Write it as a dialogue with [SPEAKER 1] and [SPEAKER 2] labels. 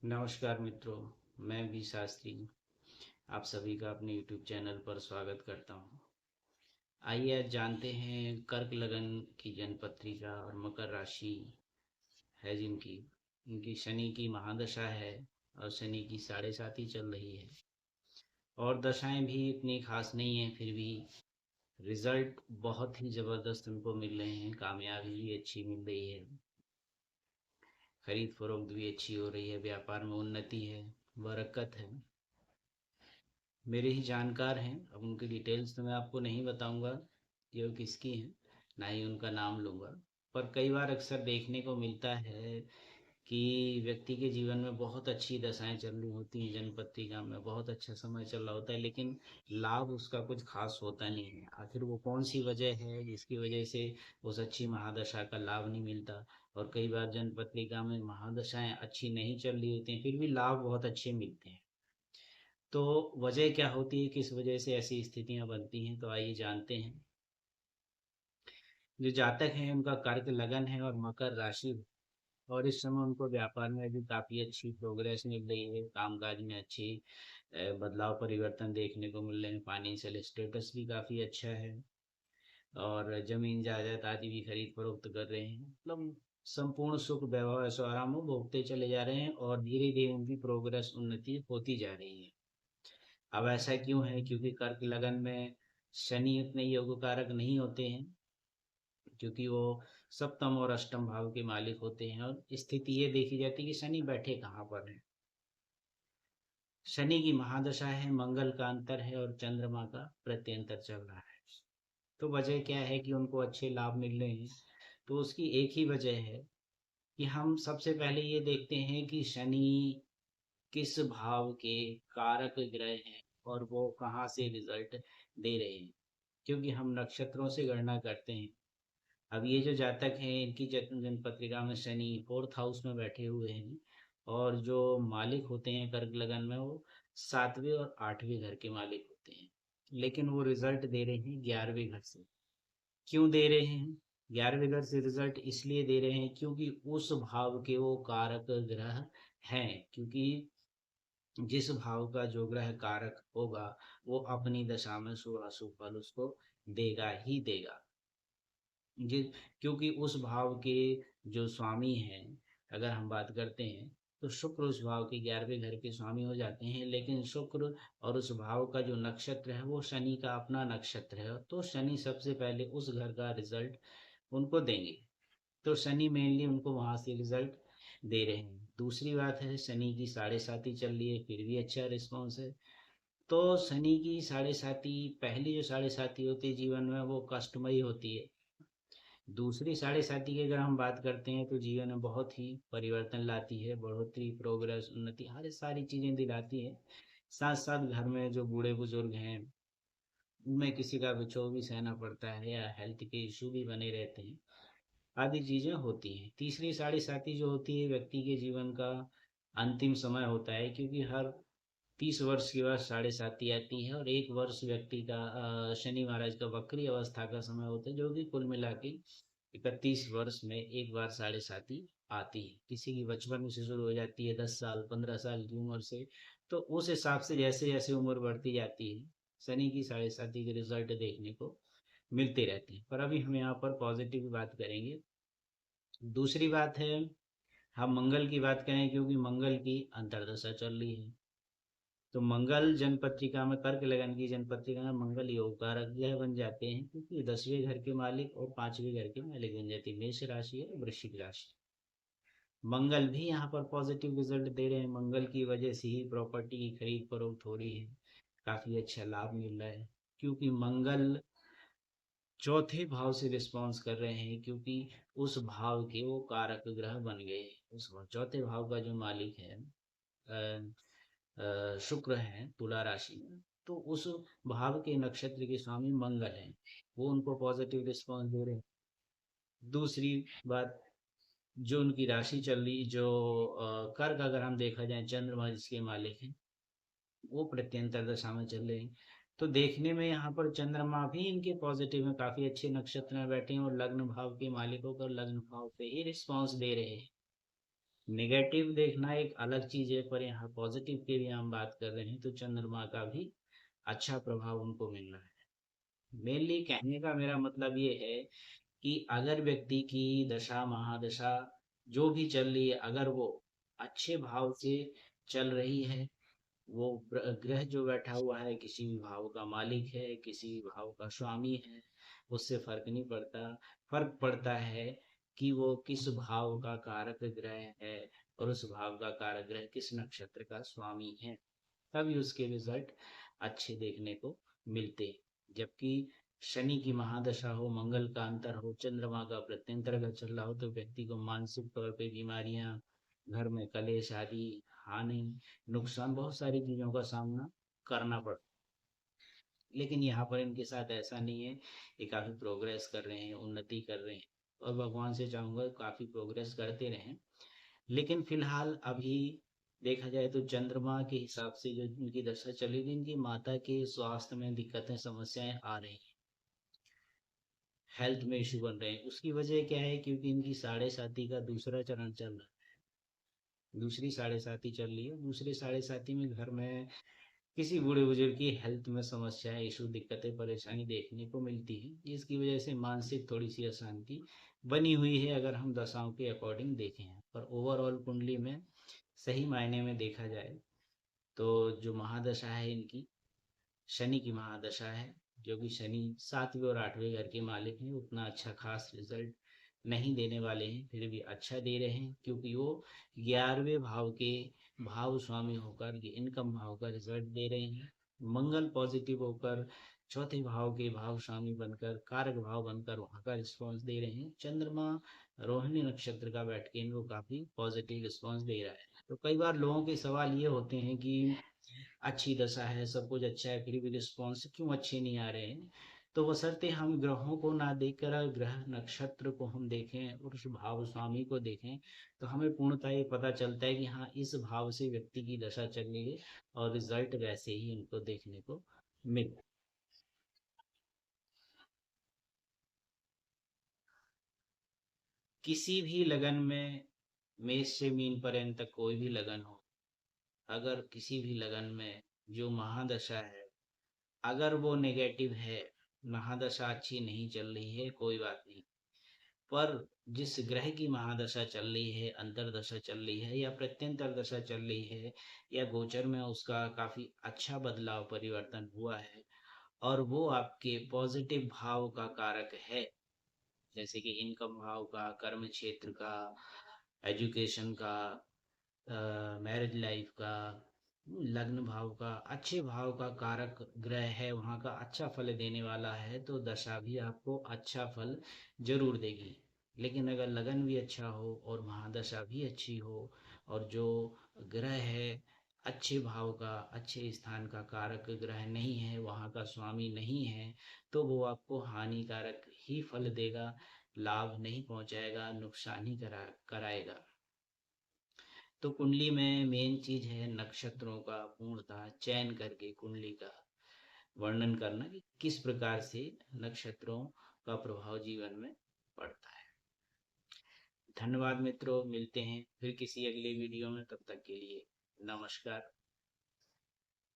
[SPEAKER 1] नमस्कार मित्रों। मैं भी शास्त्री आप सभी का अपने YouTube चैनल पर स्वागत करता हूँ। आइए आज जानते हैं कर्क लगन की जन पत्रिका और मकर राशि है जिनकी इनकी शनि की महादशा है और शनि की साढ़े साती चल रही है और दशाएं भी इतनी खास नहीं है, फिर भी रिजल्ट बहुत ही ज़बरदस्त उनको मिल रहे हैं। कामयाबी भी अच्छी मिल रही है, खरीद फरोख्त भी अच्छी हो रही है, व्यापार में उन्नति है, बरकत है। मेरे ही जानकार हैं, अब उनकी डिटेल्स तो मैं आपको नहीं बताऊंगा कि वो किसकी हैं, ना ही उनका नाम लूंगा। पर कई बार अक्सर देखने को मिलता है कि व्यक्ति के जीवन में बहुत अच्छी दशाएं चल रही होती हैं, जन्मपत्रिका में बहुत अच्छा समय चल रहा होता है, लेकिन लाभ उसका कुछ खास होता नहीं है। आखिर वो कौन सी वजह है जिसकी वजह से उस अच्छी महादशा का लाभ नहीं मिलता। और कई बार जन्मपत्रिका में महादशाएं अच्छी नहीं चल रही होती हैं, फिर भी लाभ बहुत अच्छे मिलते हैं। तो वजह क्या होती है, किस वजह से ऐसी स्थितियां बनती हैं, तो आइए जानते हैं। जो जातक हैं उनका कर्क लगन है और मकर राशि है, और इस समय उनको व्यापार में भी काफी अच्छी प्रोग्रेस मिल रही है, कामकाज में अच्छी बदलाव परिवर्तन देखने को मिल रहे हैं। फाइनेंशियल स्टेटस भी काफी अच्छा है और जमीन जायदाद आदि भी खरीद फरोख्त कर रहे हैं। मतलब संपूर्ण सुख वैभव ऐशो आराम वो भोगते चले जा रहे हैं और धीरे धीरे उनकी प्रोग्रेस उन्नति होती जा रही है। अब ऐसा क्यों है? क्योंकि कर्क लगन में शनि उतने योग कारक नहीं होते हैं, क्योंकि वो सप्तम और अष्टम भाव के मालिक होते हैं। और स्थिति ये देखी जाती है कि शनि बैठे कहाँ पर है। शनि की महादशा है, मंगल का अंतर है और चंद्रमा का प्रत्यंतर चल रहा है। तो वजह क्या है कि उनको अच्छे लाभ मिल रहे हैं? तो उसकी एक ही वजह है कि हम सबसे पहले ये देखते हैं कि शनि किस भाव के कारक ग्रह हैं और वो कहाँ से रिजल्ट दे रहे हैं, क्योंकि हम नक्षत्रों से गणना करते हैं। अब ये जो जातक हैं इनकी जन्म पत्रिका में शनि फोर्थ हाउस में बैठे हुए हैं, और जो मालिक होते हैं कर्क लगन में वो सातवें और आठवें घर के मालिक होते हैं, लेकिन वो रिजल्ट दे रहे हैं 11वें घर से। क्यों दे रहे हैं? 11वें घर से रिजल्ट इसलिए दे रहे हैं क्योंकि उस भाव के वो कारक ग्रह हैं। क्योंकि जिस भाव का जो ग्रह कारक होगा वो अपनी दशा में शुभ अशुभ फल उसको देगा ही देगा। जी, क्योंकि उस भाव के जो स्वामी हैं, अगर हम बात करते हैं तो शुक्र उस भाव के 11वें घर के स्वामी हो जाते हैं, लेकिन शुक्र और उस भाव का जो नक्षत्र है वो शनि का अपना नक्षत्र है, तो शनि सबसे पहले उस घर का रिजल्ट उनको देंगे। तो शनि मेनली उनको वहां से रिजल्ट दे रहे हैं। दूसरी बात है, शनि की साढ़े साती चल रही है, फिर भी अच्छा रिस्पॉन्स है। तो शनि की साढ़े साती, पहली जो साढ़े साती होती है जीवन में वो कष्टमयी होती है। दूसरी साढ़े साती की अगर हम बात करते हैं तो जीवन में बहुत ही परिवर्तन लाती है, बढ़ोतरी, प्रोग्रेस, उन्नति, हर सारी चीजें दिलाती है। साथ साथ घर में जो बूढ़े बुजुर्ग हैं उनमें किसी का विक्षोभ भी सहना पड़ता है या हेल्थ के इशू भी बने रहते हैं, आदि चीजें होती हैं। तीसरी साढ़े साती जो होती है व्यक्ति के जीवन का अंतिम समय होता है, क्योंकि हर 30 वर्ष के बाद साढ़े साती आती है और एक वर्ष व्यक्ति का शनि महाराज का वक्री अवस्था का समय होता है, जो कि कुल मिला के 31 वर्ष में एक बार साढ़े साती आती है। किसी की बचपन से शुरू हो जाती है, 10 साल 15 साल की उम्र से। तो उस हिसाब से जैसे जैसे उम्र बढ़ती जाती है शनि की साढ़े साती के रिजल्ट देखने को मिलते रहते हैं। पर अभी हम यहाँ पर पॉजिटिव बात करेंगे। दूसरी बात है, हम मंगल की बात करें, क्योंकि मंगल की अंतर्दशा चल रही है। तो मंगल जन पत्रिका में, कर्क लगन की जन पत्रिका में मंगल योग कारक ग्रह बन जाते हैं, क्योंकि 10वें घर के मालिक और 5वें घर के मालिक बन जाती है। मेष राशि है, वृश्चिक राशि। मंगल भी यहाँ पर पॉजिटिव रिजल्ट दे रहे हैं। मंगल की वजह से ही प्रॉपर्टी की खरीद फरोख्त हो रही है, काफी अच्छा लाभ मिल रहा है, क्योंकि मंगल चौथे भाव से रिस्पॉन्स कर रहे हैं, क्योंकि उस भाव के वो कारक ग्रह बन गए। उस चौथे भाव का जो मालिक है शुक्र है तुला राशि में, तो उस भाव के नक्षत्र के स्वामी मंगल हैं, वो उनको पॉजिटिव रिस्पॉन्स दे रहे हैं। दूसरी बात, जो उनकी राशि चल रही, जो कर्क अगर हम देखा जाए, चंद्रमा जिसके मालिक हैं वो प्रत्यंतर दशा में चल रहे हैं। तो देखने में यहाँ पर चंद्रमा भी इनके पॉजिटिव में, काफी अच्छे नक्षत्र में बैठे हैं और लग्न भाव के मालिकों को लग्न भाव पे ही रिस्पॉन्स दे रहे हैं। नेगेटिव देखना एक अलग चीज है, पर यहाँ पॉजिटिव की भी हम बात कर रहे हैं तो चंद्रमा का भी अच्छा प्रभाव उनको मिल रहा है। मेनली कहने का मेरा मतलब ये है कि अगर व्यक्ति की दशा महादशा जो भी चल रही है, अगर वो अच्छे भाव से चल रही है, वो ग्रह जो बैठा हुआ है किसी भी भाव का मालिक है, किसी भी भाव का स्वामी है, उससे फर्क नहीं पड़ता। फर्क पड़ता है कि वो किस भाव का कारक ग्रह है और उस भाव का कारक ग्रह किस नक्षत्र का स्वामी है, तभी उसके रिजल्ट अच्छे देखने को मिलते हैं। जबकि शनि की महादशा हो, मंगल का अंतर हो, चंद्रमा का प्रत्यंतर अगर चल रहा हो तो व्यक्ति को मानसिक तौर पे बीमारियां, घर में कलेश आदि, हानि, नुकसान, बहुत सारी चीजों का सामना करना पड़ता। लेकिन यहाँ पर इनके साथ ऐसा नहीं है, ये काफी प्रोग्रेस कर रहे हैं, उन्नति कर रहे हैं, और भगवान से चाहूंगा काफी प्रोग्रेस करते रहें। लेकिन फिलहाल अभी देखा जाए तो चंद्रमा के हिसाब से जो इनकी दशा चली गई, इनकी माता के स्वास्थ्य में दिक्कतें समस्याएं आ रही हैं, हेल्थ में इशू बन रहे हैं। उसकी वजह क्या है? क्योंकि इनकी साढ़े साथी का दूसरा चरण चल रहा है, दूसरी साढ़े साथी चल रही है। दूसरे साढ़े साथी में घर में किसी बूढ़े बुजुर्ग की हेल्थ में समस्याएं, इशू, दिक्कतें, परेशानी देखने को मिलती है, जिसकी वजह से मानसिक थोड़ी सी अशांति बनी हुई है, अगर हम दशाओं के अकॉर्डिंग देखें। पर ओवरऑल कुंडली में सही मायने में देखा जाए तो जो महादशा है इनकी शनि की महादशा है, जो कि शनि 7वें और 8वें घर के मालिक हैं, उतना अच्छा खास रिजल्ट नहीं देने वाले हैं, फिर भी अच्छा दे रहे हैं क्योंकि वो 11वें भाव के भाव स्वामी होकर ये इनकम भाव का रिजल्ट दे रहे हैं। मंगल पॉजिटिव होकर चौथे भाव के भाव स्वामी बनकर, कारक भाव बनकर वहां का रिस्पॉन्स दे रहे हैं। चंद्रमा रोहिणी नक्षत्र का बैठ के इनको काफी पॉजिटिव रिस्पॉन्स दे रहा है। तो कई बार लोगों के सवाल ये होते हैं कि अच्छी दशा है, सब कुछ अच्छा है, फिर भी रिस्पॉन्स क्यों अच्छे नहीं आ रहे हैं? तो बशर्ते हम ग्रहों को ना देखकर अगर ग्रह नक्षत्र को हम देखें और उस भाव स्वामी को देखें, तो हमें पूर्णतः ये पता चलता है कि हाँ, इस भाव से व्यक्ति की दशा चल रही है और रिजल्ट वैसे ही इनको देखने को मिल। किसी भी लगन में, मेष से मीन पर्यंत तक कोई भी लगन हो, अगर किसी भी लगन में जो महादशा है, अगर वो नेगेटिव है, महादशा अच्छी नहीं चल रही है, कोई बात नहीं, पर जिस ग्रह की महादशा चल रही है, अंतरदशा चल रही है या प्रत्यंतर दशा चल रही है, या गोचर में उसका काफी अच्छा बदलाव परिवर्तन हुआ है, और वो आपके पॉजिटिव भाव का कारक है, जैसे कि इनकम भाव का, कर्म क्षेत्र का, एजुकेशन का, मैरिज लाइफ का, लग्न भाव का, अच्छे भाव का कारक ग्रह है, वहाँ का अच्छा फल देने वाला है, तो दशा भी आपको अच्छा फल जरूर देगी। लेकिन अगर लगन भी अच्छा हो और महादशा भी अच्छी हो, और जो ग्रह है अच्छे भाव का, अच्छे स्थान का कारक ग्रह नहीं है, वहाँ का स्वामी नहीं है, तो वो आपको हानिकारक ही फल देगा, लाभ नहीं पहुंचाएगा, नुकसान ही कराएगा। तो कुंडली में मेन चीज है नक्षत्रों का पूर्णतः चयन करके कुंडली का वर्णन करना कि किस प्रकार से नक्षत्रों का प्रभाव जीवन में पड़ता है। धन्यवाद मित्रों, मिलते हैं फिर किसी अगले वीडियो में, तब तक के लिए नमस्कार।